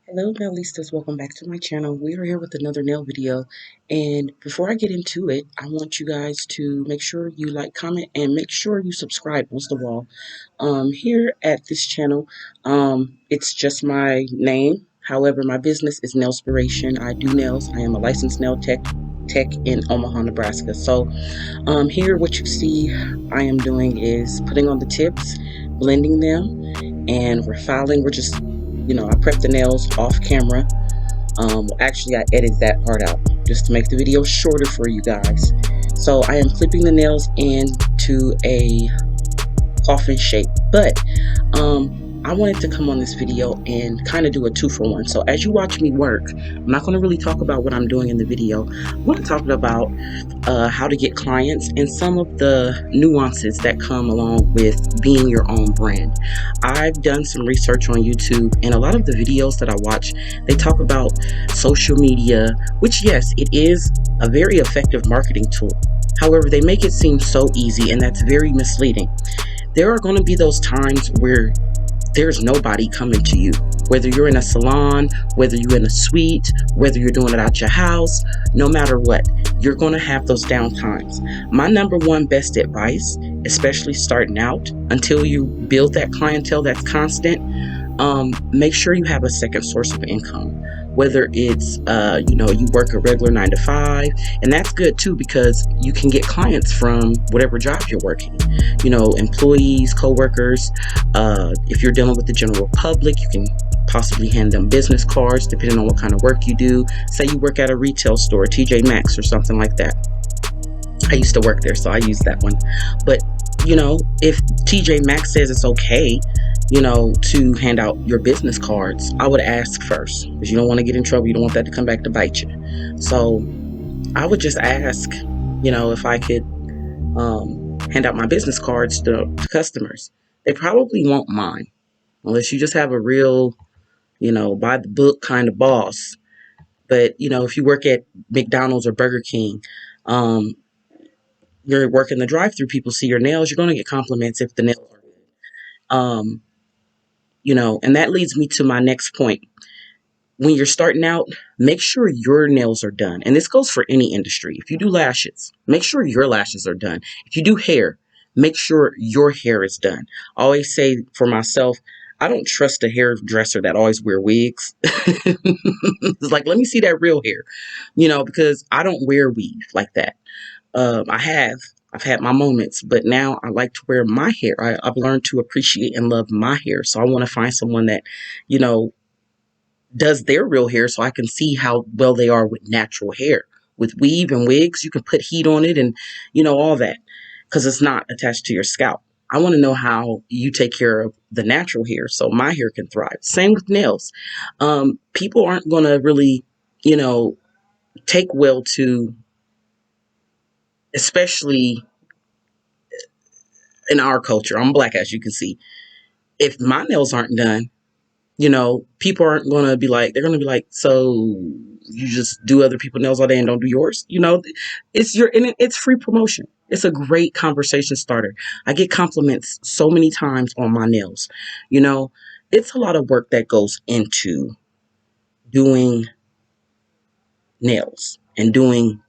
Hello nail welcome back to my channel. We are here with another nail video, and before I get into it, I want you guys to make sure you like, comment, and make sure you subscribe most of all. Here at this channel, it's just my name. However, my business is Nailspiration. I do nails. I am a licensed nail tech in Omaha, Nebraska. So here what you see I am doing is putting on the tips, blending them, and we're filing. We're just, I prep the nails off camera. Actually, I edit that part out just to make the video shorter for you guys. So I am clipping the nails into a coffin shape, but I wanted to come on this video and kind of do a 2-for-1. So as you watch me work, I'm not going to really talk about what I'm doing in the video. I'm going to talk about how to get clients and some of the nuances that come along with being your own brand. I've done some research on YouTube, and a lot of the videos that I watch, they talk about social media, which yes, it is a very effective marketing tool. However, they make it seem so easy, and that's very misleading. There are going to be those times where there's nobody coming to you, whether you're in a salon, whether you're in a suite, whether you're doing it at your house, no matter what, you're going to have those down times. My number one best advice, especially starting out, until you build that clientele that's constant, make sure you have a second source of income. Whether it's, you work a regular 9 to 5, and that's good too, because you can get clients from whatever job you're working, employees, co-workers. If you're dealing with the general public, you can possibly hand them business cards, depending on what kind of work you do. Say you work at a retail store, TJ Maxx or something like that. I used to work there, so I use that one. But, if TJ Maxx says it's okay, to hand out your business cards, I would ask first, because you don't want to get in trouble. You don't want that to come back to bite you. So I would just ask, if I could hand out my business cards to customers. They probably won't mind, unless you just have a real, by the book kind of boss. But, if you work at McDonald's or Burger King, you're working the drive-through, people see your nails, you're going to get compliments if the nails are good. And that leads me to my next point. When you're starting out, make sure your nails are done. And this goes for any industry. If you do lashes, make sure your lashes are done. If you do hair, make sure your hair is done. I always say for myself, I don't trust a hairdresser that always wear wigs. It's like, let me see that real hair, because I don't wear weave like that. I've had my moments, but now I like to wear my hair. I've learned to appreciate and love my hair. So I want to find someone that, does their real hair, so I can see how well they are with natural hair. With weave and wigs, you can put heat on it and, all that, because it's not attached to your scalp. I want to know how you take care of the natural hair so my hair can thrive. Same with nails. People aren't going to really, take well to, especially in our culture. I'm black, as you can see. If my nails aren't done, people aren't going to be like, they're going to be like, so you just do other people's nails all day and don't do yours? It's free promotion. It's a great conversation starter. I get compliments so many times on my nails. It's a lot of work that goes into doing nails and doing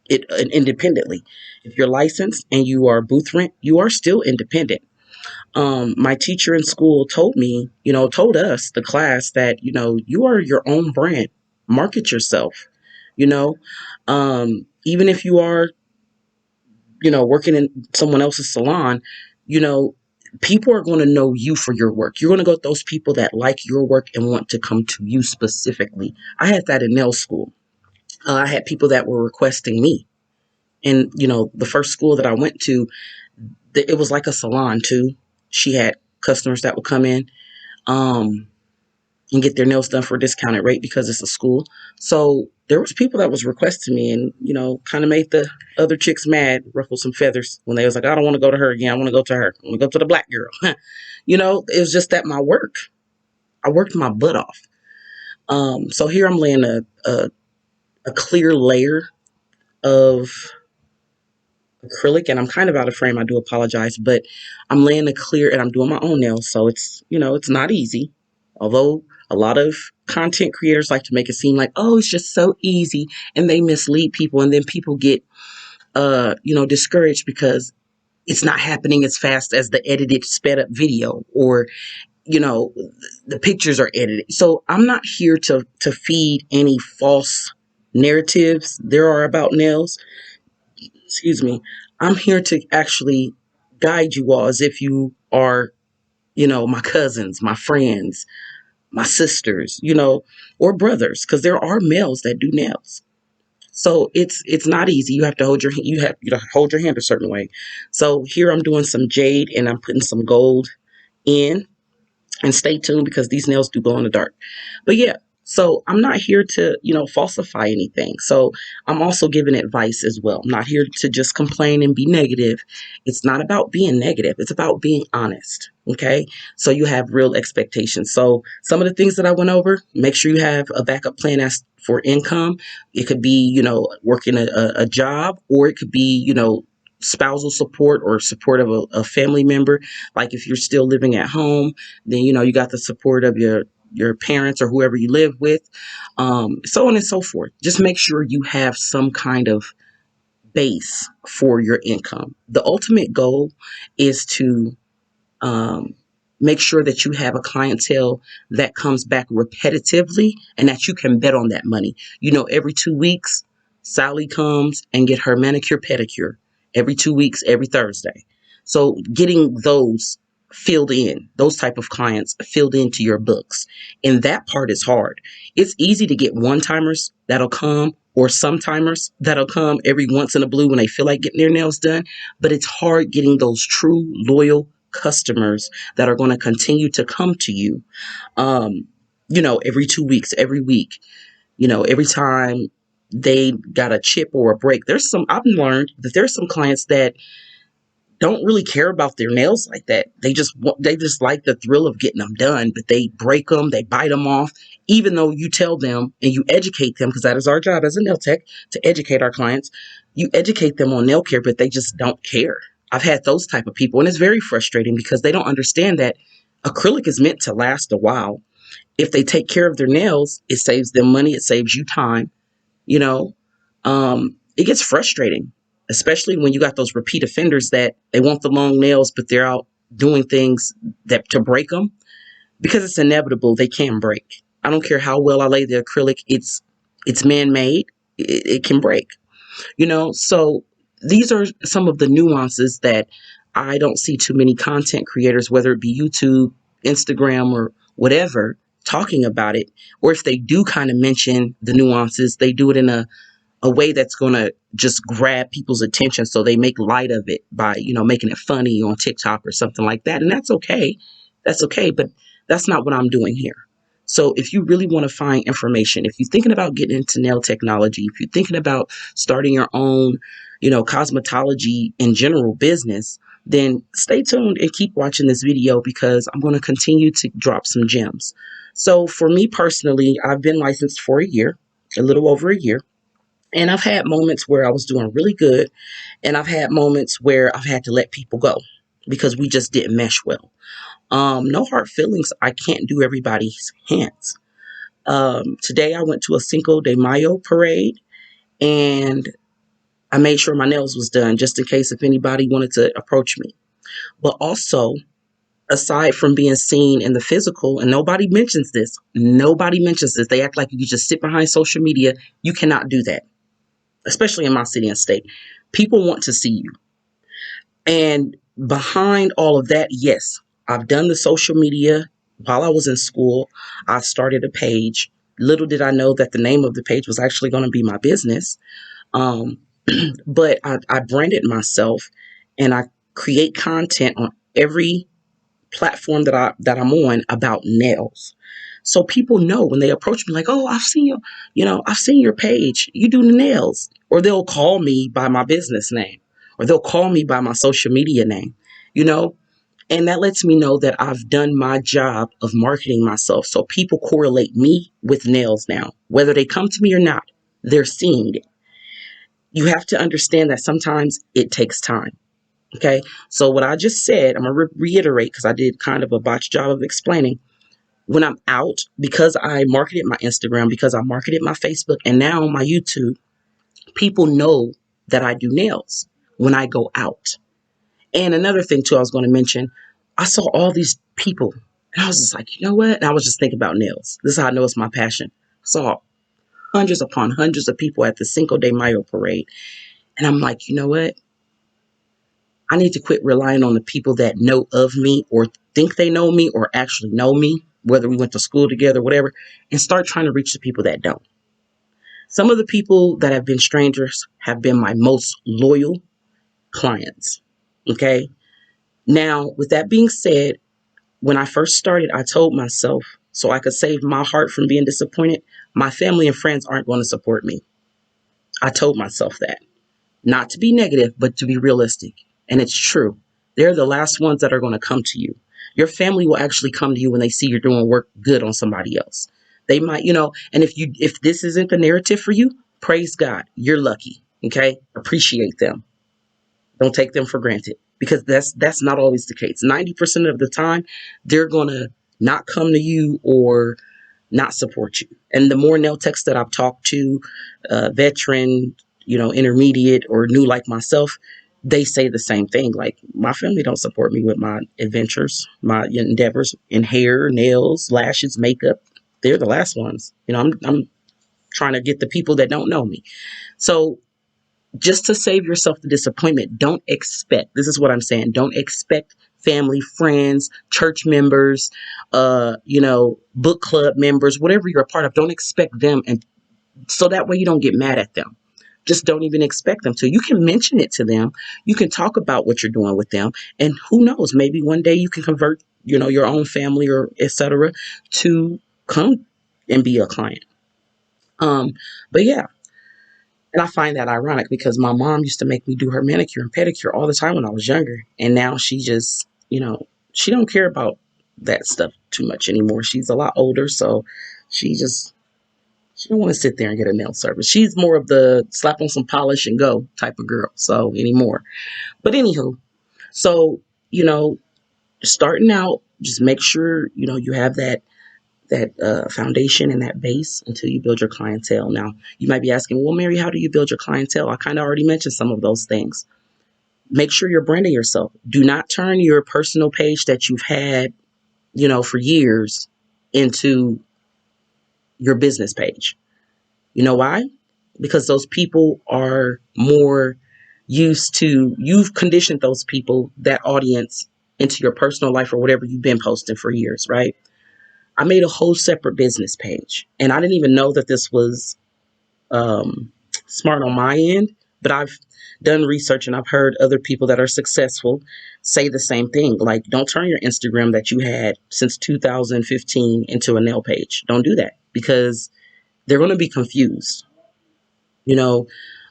it independently. If you're licensed and you are booth rent, you are still independent. My teacher in school told me, told us, the class, that, you are your own brand. Market yourself, even if you are, working in someone else's salon, people are going to know you for your work. You're going to go with those people that like your work and want to come to you specifically. I had that in nail school. I had people that were requesting me. And, the first school that I went to, it was like a salon too. She had customers that would come in and get their nails done for a discounted rate because it's a school. So there was people that was requesting me, and, kind of made the other chicks mad, ruffled some feathers when they was like, I don't want to go to her again. I want to go to her. I want to go to the black girl. It was just that my work, I worked my butt off. So here I'm laying a clear layer of acrylic, and I'm kind of out of frame. I do apologize, but I'm laying a clear, and I'm doing my own nails. So it's, it's not easy. Although a lot of content creators like to make it seem like, oh, it's just so easy, and they mislead people, and then people get discouraged because it's not happening as fast as the edited sped up video, or you know the pictures are edited. So I'm not here to feed any false narratives there are about nails. Excuse me. I'm here to actually guide you all as if you are, my cousins, my friends, my sisters, or brothers, because there are males that do nails. So it's not easy. You have to hold hold your hand a certain way. So here I'm doing some jade and I'm putting some gold in. And stay tuned because these nails do glow in the dark. But yeah, so I'm not here to, falsify anything. So I'm also giving advice as well. I'm not here to just complain and be negative. It's not about being negative. It's about being honest. Okay. So you have real expectations. So some of the things that I went over, make sure you have a backup plan as for income. It could be, working a job, or it could be, spousal support or support of a family member. Like if you're still living at home, then you got the support of your parents or whoever you live with, so on and so forth. Just make sure you have some kind of base for your income. The ultimate goal is to um, make sure that you have a clientele that comes back repetitively and that you can bet on that money. Every 2 weeks, Sally comes and get her manicure pedicure. Every 2 weeks, every Thursday. So getting those type of clients filled into your books. And that part is hard. It's easy to get one-timers that'll come, or some-timers that'll come every once in a blue when they feel like getting their nails done. But it's hard getting those true, loyal customers that are going to continue to come to you, every 2 weeks, every week, every time they got a chip or a break. I've learned that there's some clients that don't really care about their nails like that. They just like the thrill of getting them done, but they break them, they bite them off, even though you tell them and you educate them, because that is our job as a nail tech, to educate our clients. You educate them on nail care, but they just don't care. I've had those type of people, and it's very frustrating because they don't understand that acrylic is meant to last a while. If they take care of their nails, it saves them money, it saves you time, you know. It gets frustrating, especially when you got those repeat offenders that they want the long nails, but they're out doing things that to break them, because it's inevitable they can break. I don't care how well I lay the acrylic, it's man-made. It can break, So these are some of the nuances that I don't see too many content creators, whether it be YouTube, Instagram, or whatever, talking about it. Or if they do kind of mention the nuances, they do it in a way that's going to just grab people's attention. So they make light of it by, making it funny on TikTok or something like that. And that's okay. That's okay. But that's not what I'm doing here. So if you really want to find information, if you're thinking about getting into nail technology, if you're thinking about starting your own, cosmetology in general business, then stay tuned and keep watching this video, because I'm going to continue to drop some gems. So for me personally, I've been licensed for a little over a year. And I've had moments where I was doing really good, and I've had moments where I've had to let people go because we just didn't mesh well. No hard feelings. I can't do everybody's hands. Today I went to a Cinco de Mayo parade, and I made sure my nails was done just in case if anybody wanted to approach me. But also, aside from being seen in the physical, and nobody mentions this. They act like you can just sit behind social media. You cannot do that, especially in my city and state. People want to see you. And behind all of that, yes, I've done the social media. While I was in school, I started a page. Little did I know that the name of the page was actually going to be my business. Um, but I branded myself, and I create content on every platform that I'm on about nails. So people know when they approach me, like, oh, I've seen your page. You do the nails. Or they'll call me by my business name, or they'll call me by my social media name, you know, and that lets me know that I've done my job of marketing myself. So people correlate me with nails now, whether they come to me or not, they're seeing it. You have to understand that sometimes it takes time. Okay. So what I just said, I'm going to reiterate because I did kind of a botched job of explaining. when I'm out, because I marketed my Instagram, because I marketed my Facebook, and now my YouTube, people know that I do nails when I go out. And another thing too, I was going to mention, I saw all these people and I was just like, you know what? And I was just thinking about nails. This is how I know it's my passion. I saw hundreds upon hundreds of people at the Cinco de Mayo parade. And I'm like, you know what? I need to quit relying on the people that know of me or think they know me or actually know me, whether we went to school together, whatever, and start trying to reach the people that don't. Some of the people that have been strangers have been my most loyal clients. Okay. Now, with that being said, when I first started, I told myself, so I could save my heart from being disappointed, my family and friends aren't going to support me. I told myself that. Not to be negative, but to be realistic. And it's true. They're the last ones that are going to come to you. Your family will actually come to you when they see you're doing work good on somebody else. They might, and if this isn't the narrative for you, praise God. You're lucky. Okay? Appreciate them. Don't take them for granted, because that's not always the case. 90% of the time, they're going to not come to you or not support you. And the more nail techs that I've talked to, veteran, intermediate or new like myself, they say the same thing. Like, my family don't support me with my adventures, my endeavors in hair, nails, lashes, makeup. They're the last ones. I'm trying to get the people that don't know me. So just to save yourself the disappointment, don't expect, this is what I'm saying, don't expect family, friends, church members, book club members, whatever you're a part of, don't expect them. And so that way you don't get mad at them. Just don't even expect them to. You can mention it to them. You can talk about what you're doing with them. And who knows, maybe one day you can convert, your own family or etc. to come and be a client. But yeah, and I find that ironic because my mom used to make me do her manicure and pedicure all the time when I was younger. And now she just, she don't care about that stuff too much anymore. She's a lot older, so she just she don't want to sit there and get a nail service. She's more of the slap on some polish and go type of girl. So anymore. But anywho, so, starting out, just make sure, you have that foundation and that base until you build your clientele. Now, you might be asking, well, Mary, how do you build your clientele? I kind of already mentioned some of those things. Make sure you're branding yourself. Do not turn your personal page that you've had, for years into your business page. You know why? Because those people are more used to, you've conditioned those people, that audience, into your personal life or whatever you've been posting for years, right? I made a whole separate business page, and I didn't even know that this was smart on my end, but I've done research and I've heard other people that are successful say the same thing. Like, don't turn your Instagram that you had since 2015 into a nail page. Don't do that, because they're going to be confused. You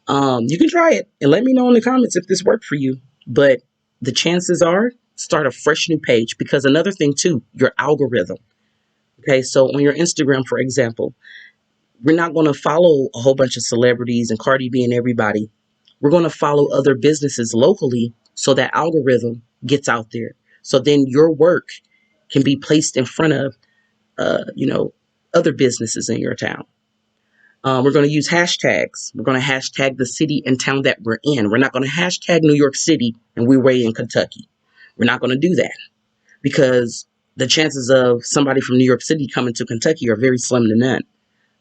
can try it and let me know in the comments if this worked for you, but the chances are, start a fresh new page. Because another thing too, your algorithm. Okay, so on your Instagram, for example, we're not going to follow a whole bunch of celebrities and Cardi B and everybody. We're going to follow other businesses locally, so that algorithm gets out there. So then your work can be placed in front of, other businesses in your town. We're going to use hashtags. We're going to hashtag the city and town that we're in. We're not going to hashtag New York City and we're way in Kentucky. We're not going to do that, because the chances of somebody from New York City coming to Kentucky are very slim to none.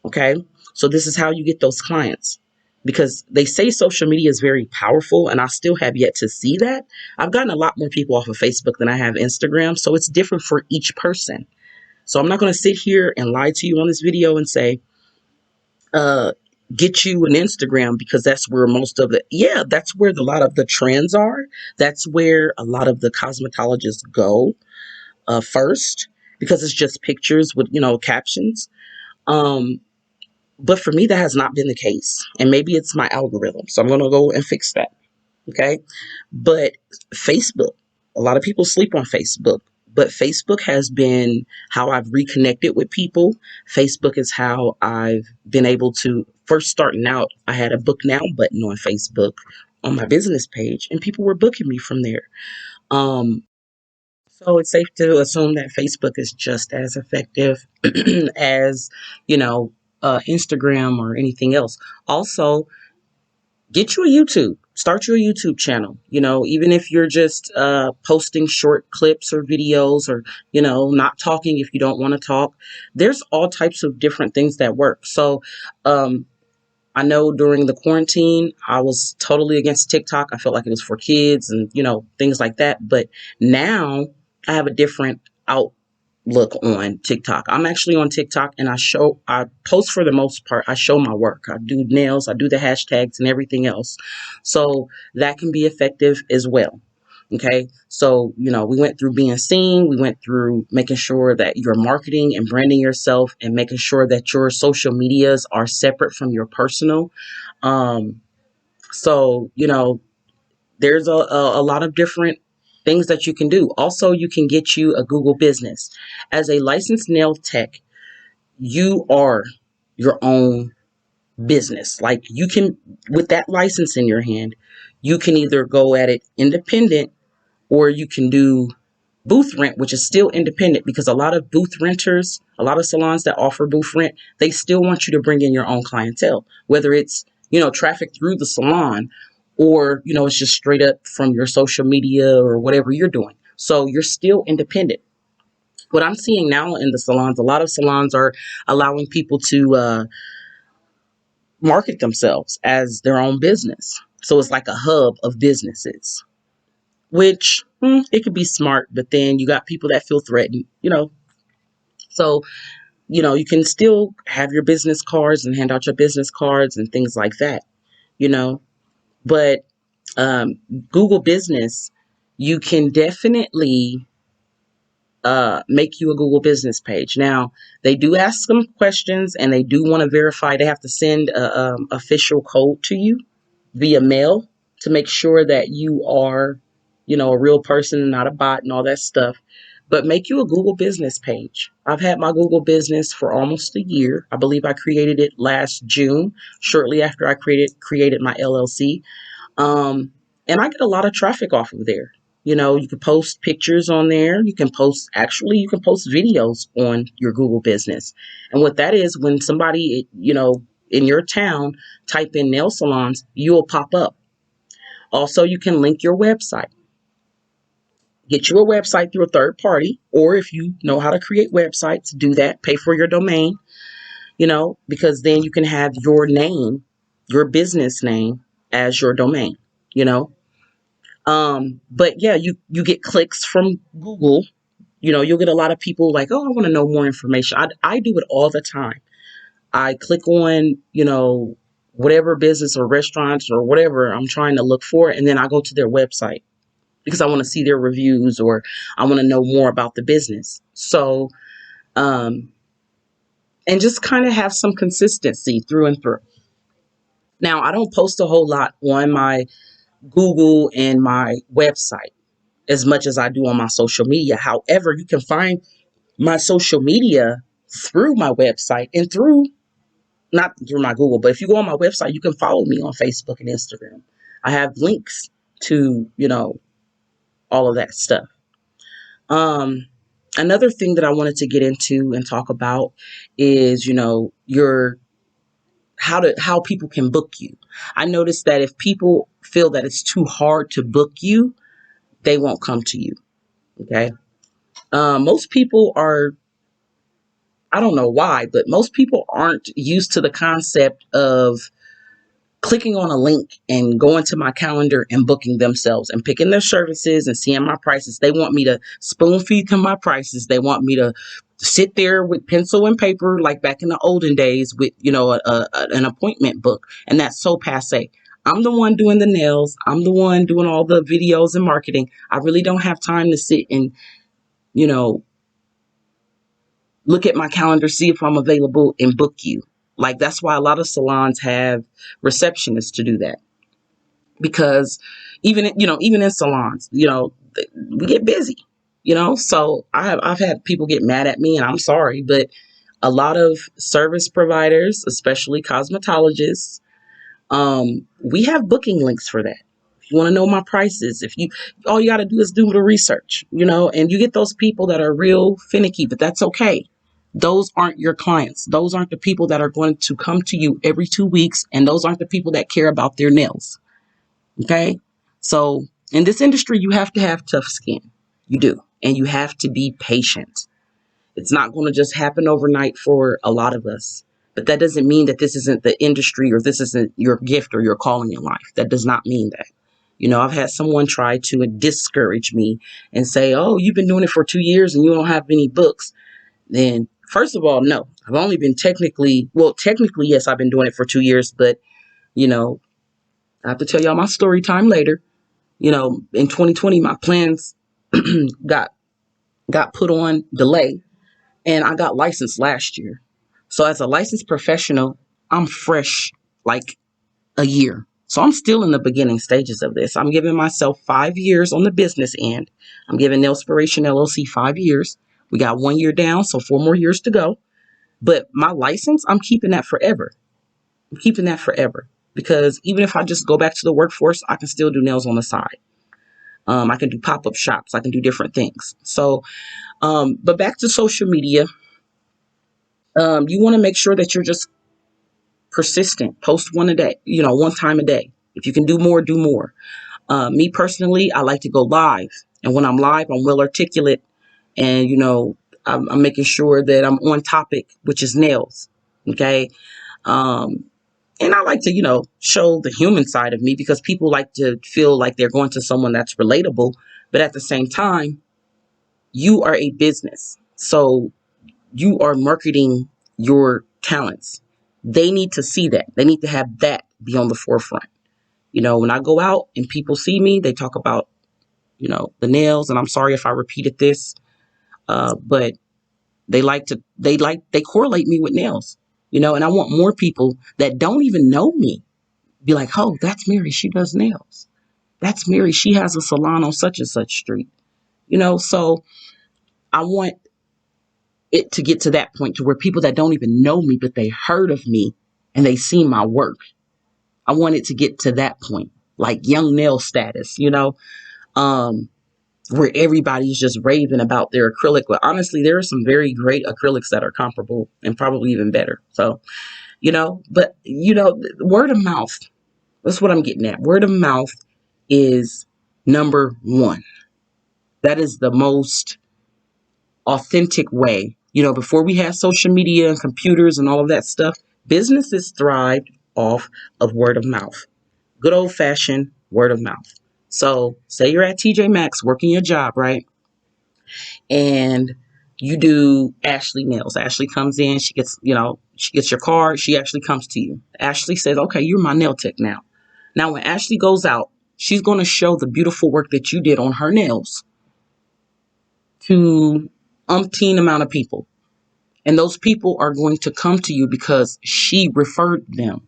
Okay. So this is how you get those clients, because they say social media is very powerful, and I still have yet to see that. I've gotten a lot more people off of Facebook than I have Instagram. So it's different for each person. So I'm not going to sit here and lie to you on this video and say, get you an Instagram, because that's where most of that's where a lot of the trends are. That's where a lot of the cosmetologists go first, because it's just pictures with, captions. But for me, that has not been the case. And maybe it's my algorithm. So I'm going to go and fix that. Okay. But Facebook, a lot of people sleep on Facebook. But Facebook has been how I've reconnected with people. Facebook is how I've been able to, first starting out, I had a book now button on Facebook on my business page, and people were booking me from there. So it's safe to assume that Facebook is just as effective as, you know, Instagram or anything else. Also, get you a YouTube. Start you a YouTube channel. You know, even if you're just posting short clips or videos, or, you know, not talking if you don't want to talk. There's all types of different things that work. So, um, I know during the quarantine, I was totally against TikTok. I felt like it was for kids and, you know, things like that. But now I have a different outlook on TikTok. I'm actually on TikTok, and I post for the most part. I show my work. I do nails, I do the hashtags and everything else. So that can be effective as well. Okay. So, you know, we went through being seen. We went through making sure that you're marketing and branding yourself, and making sure that your social medias are separate from your personal. Um, so, you know, there's a lot of different things that you can do. Also, you can get you a Google business. As a licensed nail tech, you are your own business. Like, you can, with that license in your hand, you can either go at it independent, or you can do booth rent, which is still independent, because a lot of booth renters, a lot of salons that offer booth rent, they still want you to bring in your own clientele, whether it's, you know, traffic through the salon, or, you know, it's just straight up from your social media or whatever you're doing. So you're still independent. What I'm seeing now in the salons, a lot of salons are allowing people to market themselves as their own business. So it's like a hub of businesses, which it could be smart, but then you got people that feel threatened, you know. So, you know, you can still have your business cards and hand out your business cards and things like that, you know. But um, Google Business, you can definitely make you a Google business page. Now, they do ask some questions, and they do want to verify. They have to send a official code to you via mail to make sure that you are, you know, a real person and not a bot and all that stuff. But make you a Google business page. I've had my Google business for almost a year. I believe I created it last June, shortly after I created my LLC. Um, and I get a lot of traffic off of there. You know, you can post pictures on there. You can post videos on your Google business. And what that is, when somebody, you know, in your town type in nail salons, you will pop up. Also, you can link your website. Get you a website through a third party, or if you know how to create websites, do that. Pay for your domain, you know, because then you can have your name, your business name, as your domain, you know. But yeah, you get clicks from Google. You know, you'll get a lot of people like, oh, I want to know more information. I do it all the time. I click on, you know, whatever business or restaurants or whatever I'm trying to look for, and then I go to their website because I want to see their reviews, or I want to know more about the business. So, um, and just kind of have some consistency through and through. Now, I don't post a whole lot on my Google and my website as much as I do on my social media. However, you can find my social media through my website and through, not through my Google, but if you go on my website, you can follow me on Facebook and Instagram. I have links to, you know, all of that stuff. Um, Another thing that I wanted to get into and talk about is, you know, your how people can book you. I noticed that if people feel that it's too hard to book you, they won't come to you. Okay. Most people are, I don't know why, but most people aren't used to the concept of clicking on a link and going to my calendar and booking themselves and picking their services and seeing my prices. They want me to spoon feed them my prices. They want me to sit there with pencil and paper like back in the olden days with, you know, an appointment book. And that's so passe. I'm the one doing the nails. I'm the one doing all the videos and marketing. I really don't have time to sit and, you know, look at my calendar, see if I'm available, and book you. Like, that's why a lot of salons have receptionists to do that. Because even in salons, you know, we get busy, you know. So I've had people get mad at me, and I'm sorry, but a lot of service providers, especially cosmetologists, we have booking links for that. you want to know my prices, if you, all you got to do is do the research, and you get those people that are real finicky, but that's okay. Those aren't your clients. Those aren't the people that are going to come to you every 2 weeks. And those aren't the people that care about their nails. Okay. So in this industry, you have to have tough skin. You do. And you have to be patient. It's not going to just happen overnight for a lot of us. But that doesn't mean that this isn't the industry or this isn't your gift or your calling in life. That does not mean that. I've had someone try to discourage me and say, oh, you've been doing it for 2 years and you don't have any books. Then, first of all, no, I've only been technically, yes, I've been doing it for 2 years, but, I have to tell y'all my story time later. In 2020, my plans got put on delay and I got licensed last year. So as a licensed professional, I'm fresh like a year. So I'm still in the beginning stages of this. I'm giving myself 5 years on the business end. I'm giving Nailspiration LLC 5 years. We got 1 year down, so 4 more years to go. But my license, I'm keeping that forever. I'm keeping that forever. Because even if I just go back to the workforce, I can still do nails on the side. I can do pop-up shops. I can do different things. So, but back to social media. You want to make sure that you're just persistent. Post one a day, one time a day. If you can do more, do more. Me personally, I like to go live. And when I'm live, I'm well articulate. And, I'm making sure that I'm on topic, which is nails. Okay. And I like to, show the human side of me because people like to feel like they're going to someone that's relatable. But at the same time, you are a business. So you are marketing your talents. They need to see that. They need to have that be on the forefront. When I go out and people see me, they talk about, the nails. And I'm sorry if I repeated this, but they correlate me with nails, and I want more people that don't even know me be like, oh, that's Mary. She does nails. That's Mary. She has a salon on such and such street, so I want it to get to that point to where people that don't even know me, but they heard of me and they see my work. I want it to get to that point, like young nail status, where everybody's just raving about their acrylic. But honestly, there are some very great acrylics that are comparable and probably even better. So, but, word of mouth, that's what I'm getting at. Word of mouth is number one. That is the most authentic way. Before we had social media and computers and all of that stuff, businesses thrived off of word of mouth. Good old fashioned word of mouth. So say you're at TJ Maxx working your job, right? And you do Ashley Nails. Ashley comes in, she gets your card. She actually comes to you. Ashley says, okay, you're my nail tech now. Now, when Ashley goes out, she's going to show the beautiful work that you did on her nails to umpteen amount of people. And those people are going to come to you because she referred them.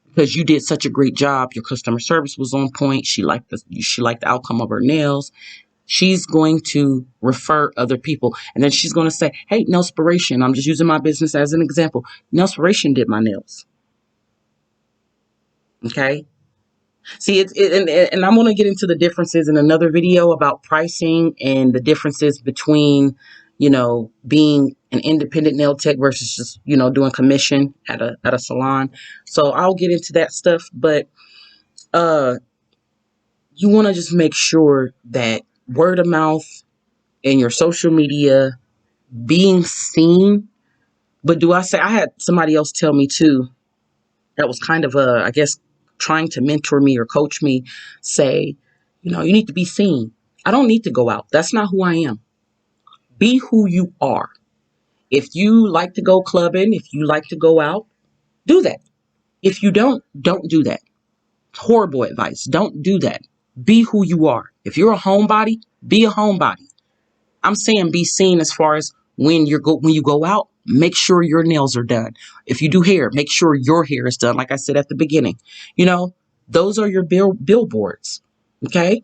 Because you did such a great job. Your customer service was on point. She liked the outcome of her nails. She's going to refer other people. And then she's going to say, hey, Nailspiration, I'm just using my business as an example. Nailspiration did my nails. Okay. See, and I'm going to get into the differences in another video about pricing and the differences between, being an independent nail tech versus just, doing commission at a salon. So I'll get into that stuff. But you want to just make sure that word of mouth and your social media being seen. But I had somebody else tell me too, that was kind of I guess, trying to mentor me or coach me, say, you need to be seen. I don't need to go out. That's not who I am. Be who you are. If you like to go clubbing, if you like to go out, do that. If you don't do that. Horrible advice. Don't do that. Be who you are. If you're a homebody, be a homebody. I'm saying be seen as far as when you go out, make sure your nails are done. If you do hair, make sure your hair is done. Like I said at the beginning, those are your billboards. Okay.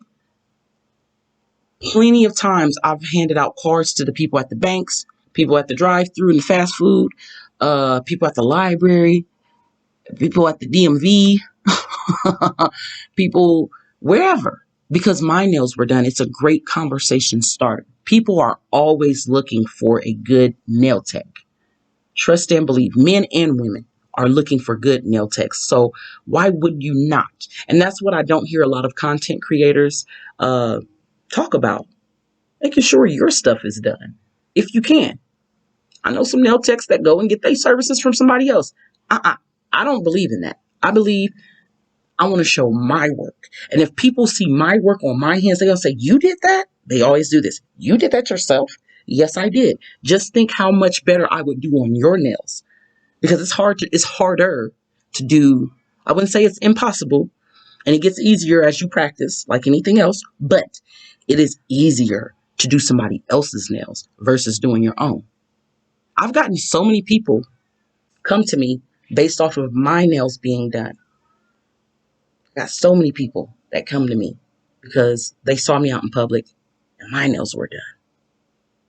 Plenty of times I've handed out cards to the people at the banks, people at the drive-thru and the fast food, people at the library, people at the DMV. people wherever, because my nails were done. It's a great conversation starter. People are always looking for a good nail tech. Trust and believe, men and women are looking for good nail techs. So why would you not? And that's what I don't hear a lot of content creators uh, talk about. Making sure your stuff is done if you can. I know some nail techs that go and get their services from somebody else. Uh-uh. I don't believe in that. I believe I want to show my work. And if people see my work on my hands, they're going to say, you did that? They always do this. You did that yourself? Yes, I did. Just think how much better I would do on your nails. Because it's harder to do. I wouldn't say it's impossible. And it gets easier as you practice, like anything else. But it is easier to do somebody else's nails versus doing your own. I've gotten so many people come to me based off of my nails being done. I got so many people that come to me because they saw me out in public and my nails were done.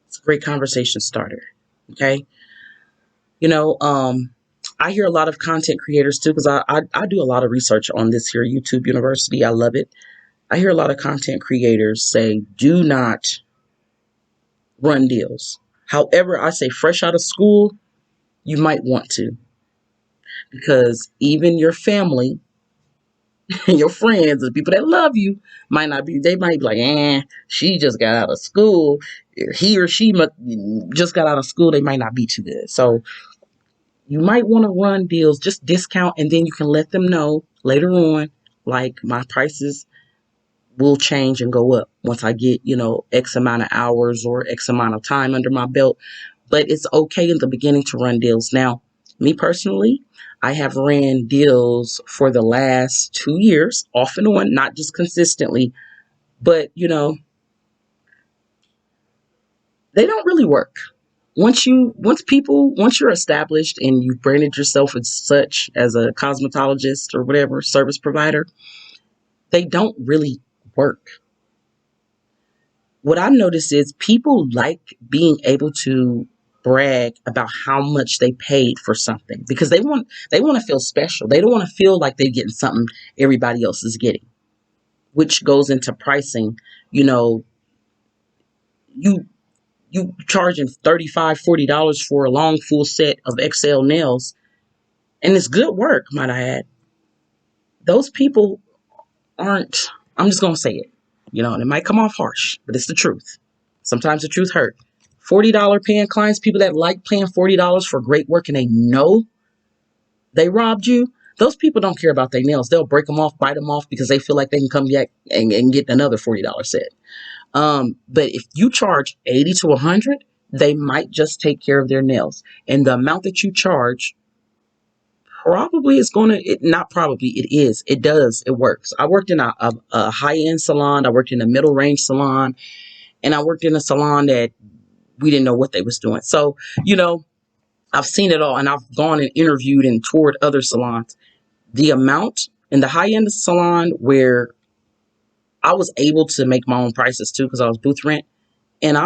It's a great conversation starter. Okay. You know, I hear a lot of content creators too, because I do a lot of research on this here YouTube University. I love it. I hear a lot of content creators say, do not run deals. However, I say fresh out of school, you might want to, because even your family and your friends, the people that love you, they might be like, she just got out of school. He or she just got out of school. They might not be too good. So you might want to run deals, just discount, and then you can let them know later on, like, my prices will change and go up once I get, X amount of hours or X amount of time under my belt. But it's okay in the beginning to run deals. Now, me personally, I have ran deals for the last 2 years, off and on, not just consistently, but they don't really work. Once you're established and you've branded yourself as such, as a cosmetologist or whatever service provider, they don't really work. What I've noticed is people like being able to brag about how much they paid for something, because they want to feel special. They don't want to feel like they're getting something everybody else is getting, which goes into pricing. You know, you you charging $35-$40 for a long full set of XL nails, and it's good work, might I add. Those people aren't, I'm just gonna say it, and it might come off harsh, but it's the truth. Sometimes the truth hurt. $40 paying clients, people that like paying $40 for great work and they know they robbed you, those people don't care about their nails. They'll break them off, bite them off, because they feel like they can come back and get another $40 set. But if you charge 80 to 100, they might just take care of their nails. And the amount that you charge probably is going to, not probably, it is, it does, it works. I worked in a high-end salon. I worked in a middle range salon, and I worked in a salon that we didn't know what they was doing. So, I've seen it all, and I've gone and interviewed and toured other salons. The amount in the high-end salon where I was able to make my own prices too, because I was booth rent, and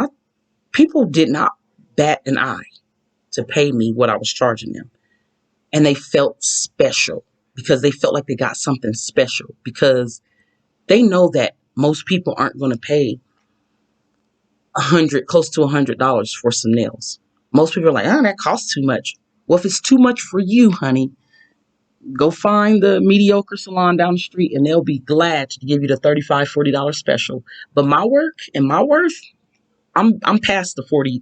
people did not bat an eye to pay me what I was charging them. And they felt special, because they felt like they got something special, because they know that most people aren't going to pay close to $100 for some nails. Most people are like, that costs too much. Well, if it's too much for you, honey, go find the mediocre salon down the street, and they'll be glad to give you the $35-$40 special. But my work and my worth, I'm past the 40,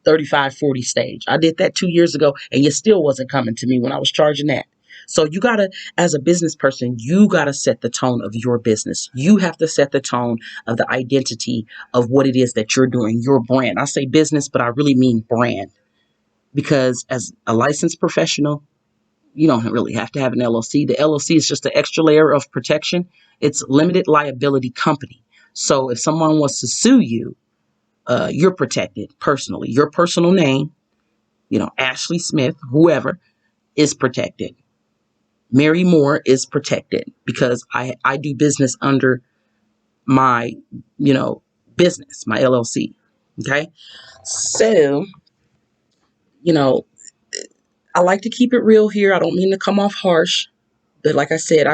35, 40 stage. I did that 2 years ago, and you still wasn't coming to me when I was charging that. So you gotta, as a business person, you gotta set the tone of your business. You have to set the tone of the identity of what it is that you're doing, your brand. I say business, but I really mean brand, because as a licensed professional, you don't really have to have an LLC. The LLC is just an extra layer of protection. It's limited liability company. So if someone wants to sue you, you're protected personally. Your personal name, Ashley Smith, whoever, is protected. Mary Moore is protected, because I do business under my, business, my LLC. Okay. So, you know, I like to keep it real here. I don't mean to come off harsh, But like I said,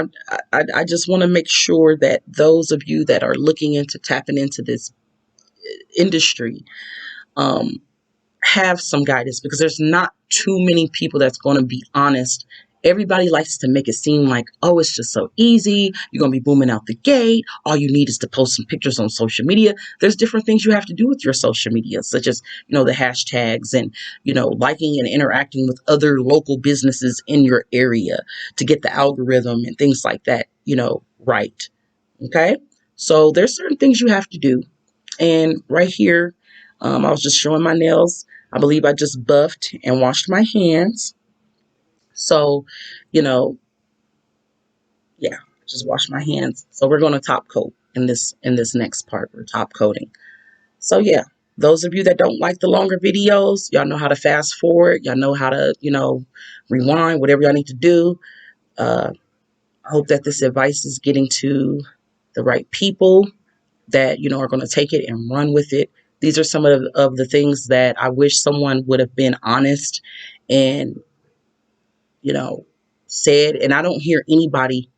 I just want to make sure that those of you that are looking into tapping into this industry, um, have some guidance, because there's not too many people that's going to be honest. Everybody likes to make it seem like, oh, it's just so easy. You're going to be booming out the gate. All you need is to post some pictures on social media. There's different things you have to do with your social media, such as, the hashtags and, liking and interacting with other local businesses in your area to get the algorithm and things like that, right. Okay. So there's certain things you have to do. And right here, I was just showing my nails. I believe I just buffed and washed my hands. So, you know, yeah, just wash my hands. So we're going to top coat in this next part. We're top coating. So yeah, those of you that don't like the longer videos, y'all know how to fast forward. Y'all know how to, rewind, whatever y'all need to do. I hope that this advice is getting to the right people that are going to take it and run with it. These are some of the things that I wish someone would have been honest and you know said. And I don't hear anybody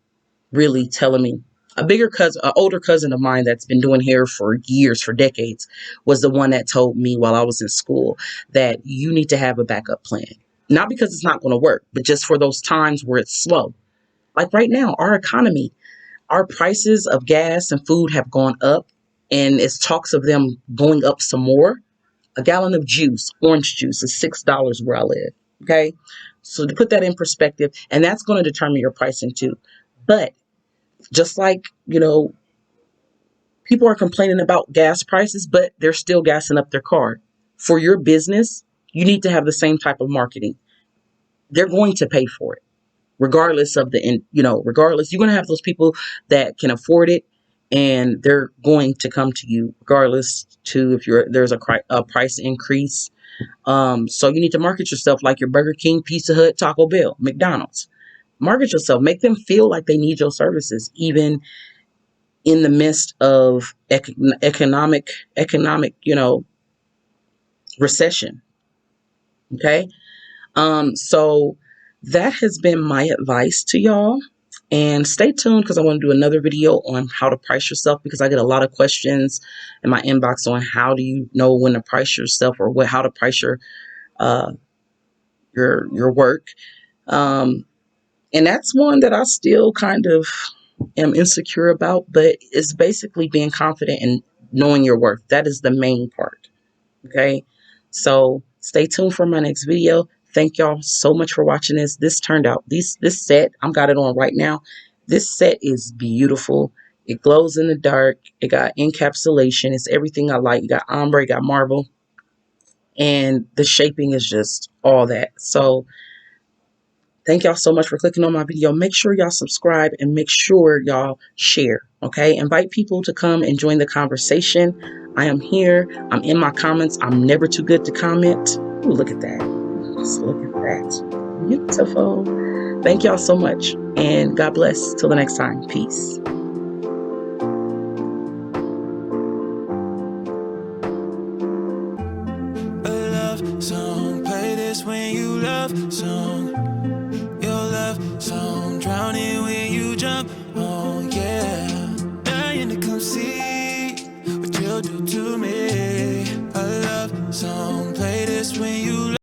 really telling me. A bigger cousin, an older cousin of mine that's been doing hair for years, for decades, was the one that told me while I was in school that you need to have a backup plan. Not because it's not going to work, but just for those times where it's slow. Like right now, our economy, our prices of gas and food have gone up, and it's talks of them going up some more. A gallon of juice, orange juice, is $6 where I live. Okay. So to put that in perspective, and that's going to determine your pricing too. But just like, people are complaining about gas prices, but they're still gassing up their car. For your business, you need to have the same type of marketing. They're going to pay for it regardless of regardless. You're going to have those people that can afford it, and they're going to come to you regardless to if there's a price increase. So you need to market yourself like your Burger King, Pizza Hut, Taco Bell, McDonald's. Market yourself, make them feel like they need your services, even in the midst of economic, recession. Okay. So that has been my advice to y'all. And stay tuned, because I want to do another video on how to price yourself, because I get a lot of questions in my inbox on how do you know when to price yourself, or how to price uh, your work. And that's one that I still kind of am insecure about, but it's basically being confident and knowing your worth. That is the main part. Okay. So stay tuned for my next video. Thank y'all so much for watching this. This turned out, this set, I've got it on right now. This set is beautiful. It glows in the dark. It got encapsulation. It's everything I like. You got ombre, you got marble, and the shaping is just all that. So thank y'all so much for clicking on my video. Make sure y'all subscribe, and make sure y'all share, okay? Invite people to come and join the conversation. I am here. I'm in my comments. I'm never too good to comment. Ooh, look at that. Just look at that. Beautiful. Thank y'all so much, and God bless. Till the next time. Peace. A love song, play this when you love song, your love song.